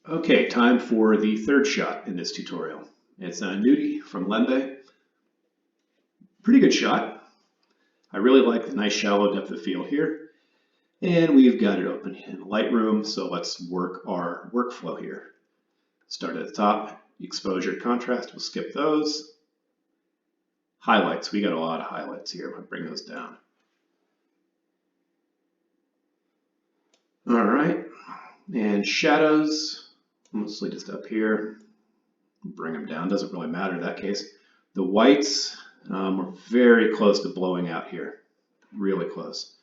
Okay, time for the third shot in this tutorial. It's a nudie from Lembe. Pretty good shot. I really like the nice shallow depth of field here. And we've got it open in Lightroom, so let's work our workflow here. Start at the top, exposure, contrast, we'll skip those. Highlights, we got a lot of highlights here, I'll bring those down. All right, and shadows, mostly just up here. Bring them down, doesn't really matter in that case. The whites, we're very close to blowing out here, really close.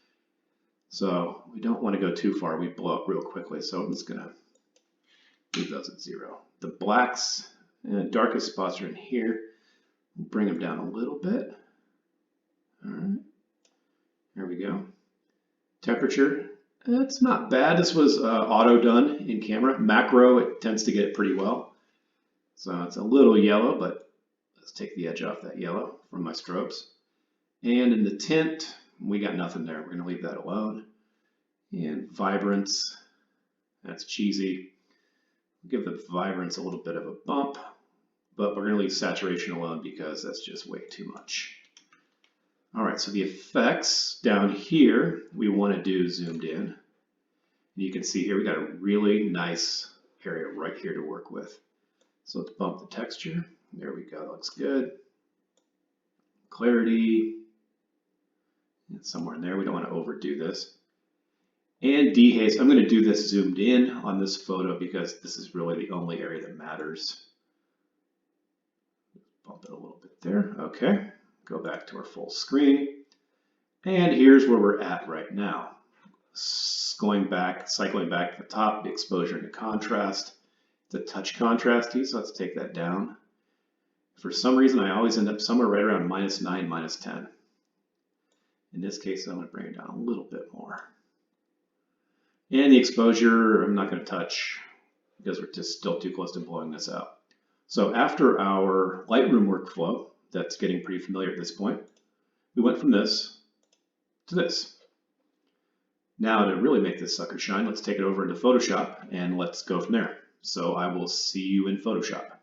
So we don't want to go too far, we blow up real quickly, so I'm just gonna leave those at 0. The blacks and darkest spots are in here. We'll bring them down a little bit. All right, there we go. Temperature, it's not bad. This was auto done in camera. Macro, it tends to get it pretty well. So it's a little yellow, but let's take the edge off that yellow from my strobes. And in the tint, we got nothing there. We're going to leave that alone. And vibrance, that's cheesy. Give the vibrance a little bit of a bump, but we're going to leave saturation alone because that's just way too much. All right, so the effects down here, we want to do zoomed in. You can see here we got a really nice area right here to work with. So let's bump the texture. There we go, that looks good. Clarity, somewhere in there. We don't want to overdo this. And dehaze, I'm going to do this zoomed in on this photo because this is really the only area that matters. Bump it a little bit there. Okay, go back to our full screen. And here's where we're at right now. Cycling back to the top, the exposure and the contrast. It's a touch contrasty, so let's take that down. For some reason, I always end up somewhere right around -9, -10. In this case, I'm going to bring it down a little bit more. And the exposure, I'm not going to touch because we're just still too close to blowing this out. So after our Lightroom workflow, that's getting pretty familiar at this point, we went from this to this. Now to really make this sucker shine, let's take it over into Photoshop and let's go from there. So I will see you in Photoshop.